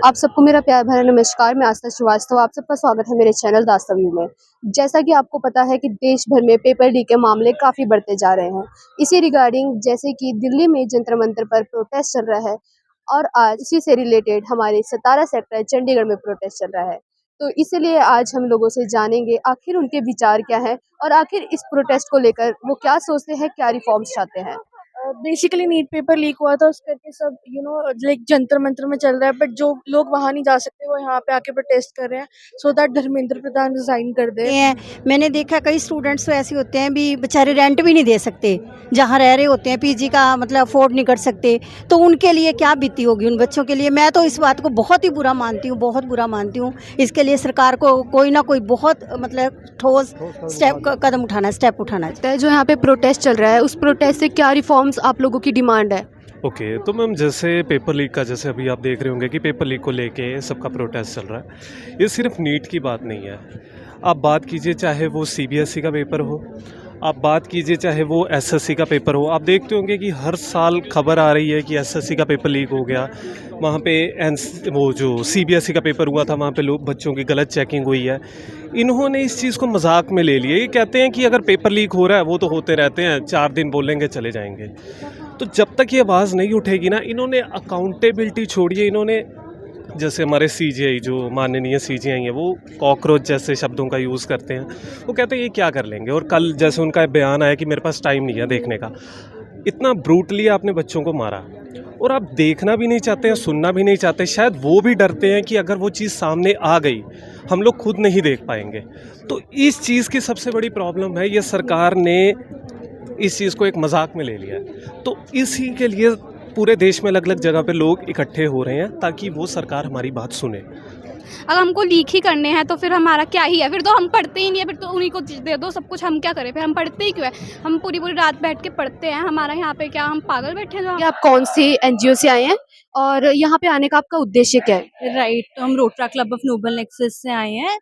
आप सबको मेरा प्यार भरा नमस्कार। मैं आस्था श्रीवास्तव, आप सबका स्वागत है मेरे चैनल दास्तव्यू में। जैसा कि आपको पता है कि देश भर में पेपर लीक के मामले काफ़ी बढ़ते जा रहे हैं। इसी रिगार्डिंग जैसे कि दिल्ली में जंतर मंतर पर प्रोटेस्ट चल रहा है और आज इसी से रिलेटेड हमारे 17 सेक्टर चंडीगढ़ में प्रोटेस्ट चल रहा है। तो इसीलिए आज हम लोगों से जानेंगे आखिर उनके विचार क्या हैं और आखिर इस प्रोटेस्ट को लेकर वो क्या सोचते हैं, क्या रिफॉर्म्स चाहते हैं। बेसिकली नीट पेपर लीक हुआ था, उस करके सब लाइक जंतर मंतर में चल रहा है, बट जो लोग वहां नहीं जा सकते वो यहाँ पे आके प्रोटेस्ट कर रहे हैं so that Dharmendra Pradhan resign कर दे। मैंने देखा कई स्टूडेंट्स तो ऐसे होते हैं भी बेचारे रेंट भी नहीं दे सकते, जहाँ रह रहे होते हैं पीजी का मतलब अफोर्ड नहीं कर सकते, तो उनके लिए क्या बीती होगी उन बच्चों के लिए। मैं तो इस बात को बहुत ही बुरा मानती हूँ, बहुत बुरा मानती हूँ। इसके लिए सरकार को कोई ना कोई बहुत मतलब ठोस कदम उठाना, स्टेप उठाना चाहिए। जो यहाँ पे प्रोटेस्ट चल रहा है उस प्रोटेस्ट से क्या रिफॉर्म्स आप लोगों की डिमांड है? ओके, तो मैम जैसे पेपर लीक का, जैसे अभी आप देख रहे होंगे कि पेपर लीक को लेके सबका प्रोटेस्ट चल रहा है। ये सिर्फ नीट की बात नहीं है। आप बात कीजिए चाहे वो सीबीएसई का पेपर हो, आप बात कीजिए चाहे वो एसएससी का पेपर हो। आप देखते होंगे कि हर साल खबर आ रही है कि एसएससी का पेपर लीक हो गया, वहाँ पे वो जो सीबीएसई का पेपर हुआ था वहाँ पे लोग बच्चों की गलत चेकिंग हुई है। इन्होंने इस चीज़ को मजाक में ले लिया। ये कहते हैं कि अगर पेपर लीक हो रहा है वो तो होते रहते हैं, 4 दिन बोलेंगे चले जाएंगे। तो जब तक ये आवाज़ नहीं उठेगी ना, इन्होंने अकाउंटेबिलिटी छोड़िए। इन्होंने जैसे हमारे सीजीआई जो माननीय सीजीआई हैं वो कॉकरोच जैसे शब्दों का यूज़ करते हैं। वो कहते हैं ये क्या कर लेंगे, और कल जैसे उनका बयान आया कि मेरे पास टाइम नहीं है देखने का। इतना ब्रूटली आपने बच्चों को मारा और आप देखना भी नहीं चाहते हैं, सुनना भी नहीं चाहते। शायद वो भी डरते हैं कि अगर वो चीज़ सामने आ गई हम लोग खुद नहीं देख पाएंगे। तो इस चीज़ की सबसे बड़ी प्रॉब्लम है, ये सरकार ने इस चीज़ को एक मजाक में ले लिया है। तो इसी के लिए पूरे देश में अलग अलग जगह पे लोग इकट्ठे हो रहे हैं ताकि वो सरकार हमारी बात सुने। अगर हमको लीक ही करने हैं तो फिर हमारा क्या ही है, फिर तो हम पढ़ते ही नहीं है, फिर तो उन्हीं को दे दो सब कुछ। हम क्या करें, फिर हम पढ़ते ही क्यों है? हम पूरी पूरी रात बैठ के पढ़ते हैं। हमारा यहाँ पे क्या हम पागल बैठे हैं? आप कौन सी एनजीओ से आए हैं और यहाँ पे आने का आपका उद्देश्य क्या है? राइट, तो हम रोटरा क्लब ऑफ नोबल नेक्सस से आए हैं।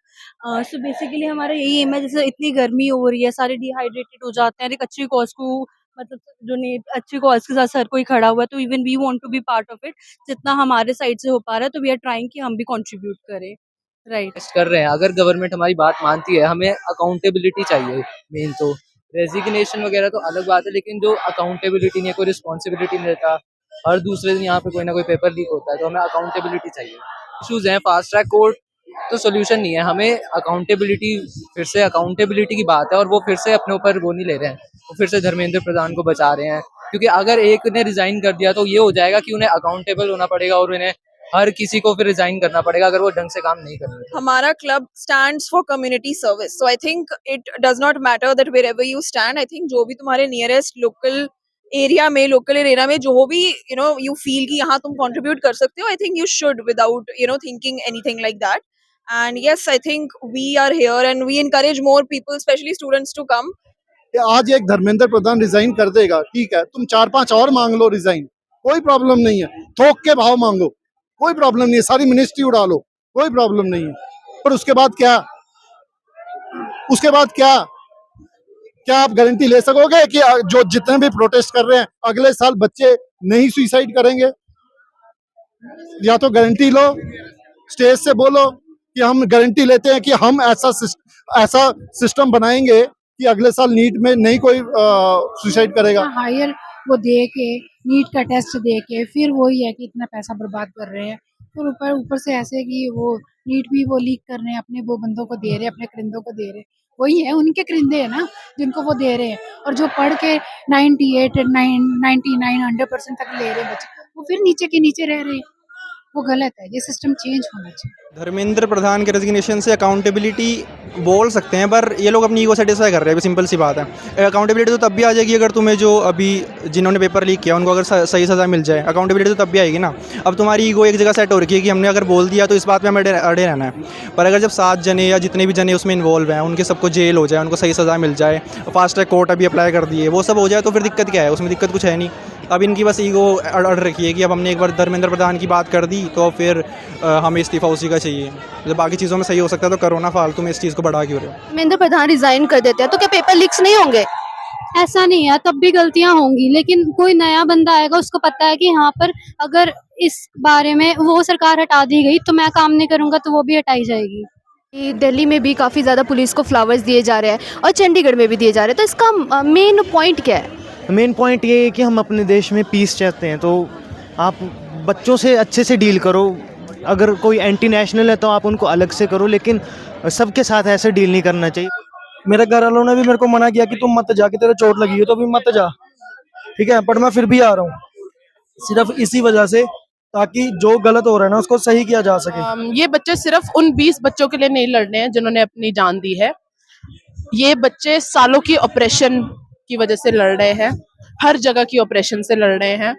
सो बेसिकली हमारा यही एम है, जैसे इतनी गर्मी हो रही है, सारे डिहाइड्रेटेड हो जाते हैं, एक अच्छी कॉज को मतलब जो नहीं अच्छी कॉज के साथ हर कोई खड़ा हुआ है, तो even we want to be part of it. जितना हमारे साइड से हो पा रहा है तो वी आर ट्राइंग कि हम भी कंट्रीब्यूट करें। राइट, कर रहे हैं। अगर गवर्नमेंट हमारी बात मानती है, हमें अकाउंटेबिलिटी चाहिए। मेन तो रेजिग्नेशन वगैरह तो अलग बात है, लेकिन जो अकाउंटेबिलिटी नहीं है, कोई रिस्पॉन्सिबिलिटी नहीं लेता, हर दूसरे दिन यहाँ पे कोई ना कोई पेपर लीक होता है, तो हमें अकाउंटेबिलिटी चाहिए। इशूज हैं, फास्ट ट्रैक कोर्ट तो सोल्यूशन नहीं है, हमें अकाउंटेबिलिटी, फिर से अकाउंटेबिलिटी की बात है। और वो फिर से अपने ऊपर वो नहीं ले रहे हैं, वो फिर से धर्मेंद्र प्रधान को बचा रहे हैं। क्योंकि अगर एक ने रिजाइन कर दिया तो ये हो जाएगा कि उन्हें अकाउंटेबल होना पड़ेगा और उन्हें हर किसी को फिर रिजाइन करना पड़ेगा अगर वो ढंग से काम नहीं कर रहे। हमारा club stands for community service, so I think it does not matter that wherever you stand. I think जो भी तुम्हारे नियरेस्ट लोकल एरिया में जो भी यू फील कि यहाँ तुम कंट्रीब्यूट कर सकते हो, I think you should without thinking anything like that. And yes, I think we are here and we encourage more people, specially students, to come. आज एक धर्मेंद्र प्रधान रिजाइन कर देगा, ठीक है, तुम 4-5 और मांग लो रिजाइन, कोई प्रॉब्लम नहीं है। थोक के भाव मांगो, कोई प्रॉब्लम नहीं है। सारी मिनिस्ट्री उड़ा लो, कोई प्रॉब्लम नहीं है। पर उसके बाद क्या, क्या आप गारंटी ले सकोगे कि जो जितने भी प्रोटेस्ट कर रहे हैं अगले साल बच्चे नहीं सुसाइड करेंगे? या तो गारंटी लो, स्टेज से बोलो कि हम गारंटी लेते हैं कि हम ऐसा सिस्टम बनाएंगे कि अगले साल नीट में नहीं कोई सुसाइड करेगा। हायर वो दे के नीट का टेस्ट दे के फिर वही है कि इतना पैसा बर्बाद कर रहे हैं। फिर ऊपर से ऐसे कि वो नीट भी वो लीक कर रहे हैं, अपने वो बंदों को दे रहे हैं, अपने करिंदों को दे रहे हैं। वही है, उनके करिंदे हैं ना जिनको वो दे रहे हैं। और जो पढ़ के 98, 99, 100% तक ले रहे हैं बच्चे, वो फिर नीचे के नीचे रह रहे हैं। वो गलत है, ये सिस्टम चेंज होना चाहिए। धर्मेंद्र प्रधान के रेजिग्नेशन से अकाउंटेबिलिटी बोल सकते हैं, पर ये लोग अपनी ईगो सेटिस्फाई कर रहे हैं। सिंपल सी बात है, अकाउंटेबिलिटी तो तब भी आ जाएगी अगर तुम्हें जो अभी जिन्होंने पेपर लीक किया उनको अगर सही सज़ा मिल जाए। अकाउंटेबिलिटी तो तब भी आएगी ना। अब तुम्हारी ईगो एक जगह सेट हो रखी है कि हमने अगर बोल दिया तो इस बात में हमें अड़े रहना है। पर अगर जब 7 जने या जितने भी जने उसमें इन्वॉल्व हैं उनके सबको जेल हो जाए, उनको सही सज़ा मिल जाए, फास्ट ट्रैक कोर्ट अभी अप्लाई कर दिए, वो सब हो जाए, तो फिर दिक्कत क्या है? उसमें दिक्कत कुछ है नहीं। अब इनकी बस ईगो अड़ रखी है कि अब हमने एक बार धर्मेंद्र प्रधान की बात कर दी तो फिर हमें इस्तीफ़ा उसी का चाहिए। जब बाकी चीज़ों में सही हो सकता है तो करो ना, फालतू में इस चीज़ को बढ़ा क्यों रहे हो? धर्मेंद्र प्रधान रिजाइन कर देते हैं तो क्या पेपर लीक्स नहीं होंगे? ऐसा नहीं है, तब भी गलतियां होंगी, लेकिन कोई नया बंदा आएगा, उसको पता है कि यहाँ पर अगर इस बारे में वो सरकार हटा दी गई तो मैं काम नहीं करूंगा तो वो भी हटाई जाएगी। कि दिल्ली में भी काफ़ी ज़्यादा पुलिस को फ्लावर्स दिए जा रहे हैं और चंडीगढ़ में भी दिए जा रहे हैं, तो इसका मेन पॉइंट क्या है? मेन पॉइंट ये है कि हम अपने देश में पीस चाहते हैं, तो आप बच्चों से अच्छे से डील करो। अगर कोई एंटी नेशनल है तो आप उनको अलग से करो, लेकिन सबके साथ ऐसे डील नहीं करना चाहिए। मेरे घर वालों ने भी मेरे को मना किया कि तुम मत जा, कि तेरे चोट लगी है तो अभी मत जा, ठीक है, बट मैं फिर भी आ रहा हूँ सिर्फ इसी वजह से, ताकि जो गलत हो रहा है ना उसको सही किया जा सके। ये बच्चे सिर्फ उन 20 बच्चों के लिए नहीं लड़ रहे हैं जिन्होंने अपनी जान दी है। ये बच्चे सालों की ऑपरेशन की वजह से लड़ रहे हैं, हर जगह की ऑपरेशन से लड़ रहे हैं।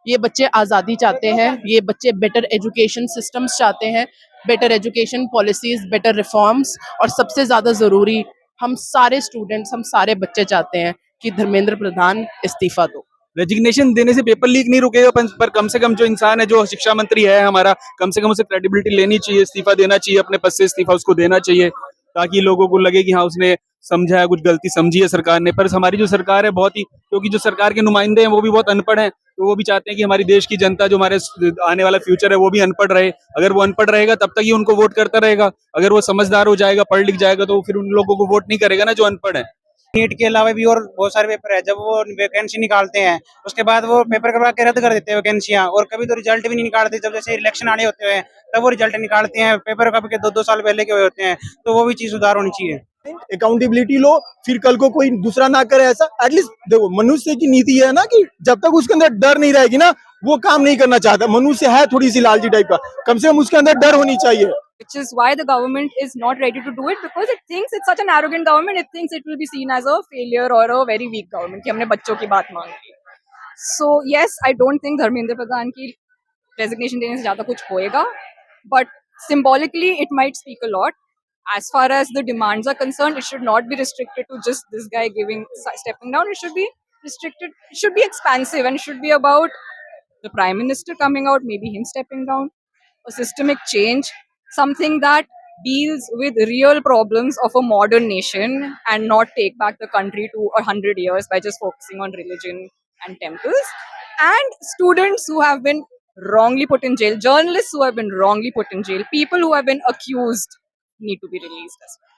ये बच्चे आज़ादी चाहते हैं, ये बच्चे बेटर एजुकेशन सिस्टम्स चाहते हैं, better education policies, better reforms, और सबसे ज़्यादा ज़रूरी हम सारे स्टूडेंट्स, हम सारे बच्चे चाहते हैं कि धर्मेंद्र प्रधान इस्तीफा दो। रेजिग्नेशन देने से पेपर लीक नहीं रुकेगा, पर कम से कम जो इंसान है, जो शिक्षा मंत्री है हमारा, कम से कम उसे क्रेडिबिलिटी लेनी चाहिए, इस्तीफा देना चाहिए, अपने पद से इस्तीफा उसको देना चाहिए, ताकि लोगों को लगे कि हाँ उसने समझा है, कुछ गलती समझी है सरकार ने। पर हमारी जो सरकार है बहुत ही, क्योंकि जो सरकार के नुमाइंदे हैं वो भी बहुत अनपढ़ हैं, तो वो भी चाहते हैं कि हमारी देश की जनता, जो हमारे आने वाला फ्यूचर है, वो भी अनपढ़ रहे। अगर वो अनपढ़ रहेगा तब तक ही उनको वोट करता रहेगा, अगर वो समझदार हो जाएगा, पढ़ लिख जाएगा, तो फिर उन लोगों को वोट नहीं करेगा ना जो अनपढ़ है। नीट के अलावा भी और बहुत सारे पेपर है, जब वो वैकेंसी निकालते हैं उसके बाद वो पेपर करवा के रद्द कर देते हैं वैकेंसियां, और कभी तो रिजल्ट भी नहीं निकालते। जब जैसे इलेक्शन आने होते हैं तब वो रिजल्ट निकालते हैं, पेपर कभी के 2-2 साल पहले के हुए होते हैं, तो वो भी चीज सुधार होनी चाहिए। अकाउंटेबिलिटी लो, फिर कल को कोई दूसरा ना करे ऐसा। एटलीस्ट देखो, मनुष्य की नीति है ना कि जब तक उसके अंदर डर नहीं रहेगी ना, वो काम नहीं करना चाहता। मनुष्य है थोड़ी सी लालची टाइप का, कम से कम उसके अंदर डर होनी चाहिए। Which is why the government is not ready to do it, because it thinks it's such an arrogant government. It thinks it will be seen as a failure or a very weak government कि हमने बच्चों की बात मांगी। So yes, I don't think Dharmendra Pradhan की resignation देने से ज़्यादा कुछ होएगा, but symbolically it might speak a lot. As far as the demands are concerned, it should not be restricted to just this guy stepping down. It should be restricted. It should be expansive, and it should be about the prime minister coming out, maybe him stepping down, a systemic change, something that deals with real problems of a modern nation and not take back the country to 100 years by just focusing on religion and temples. And students who have been wrongly put in jail, journalists who have been wrongly put in jail, people who have been accused need to be released as well.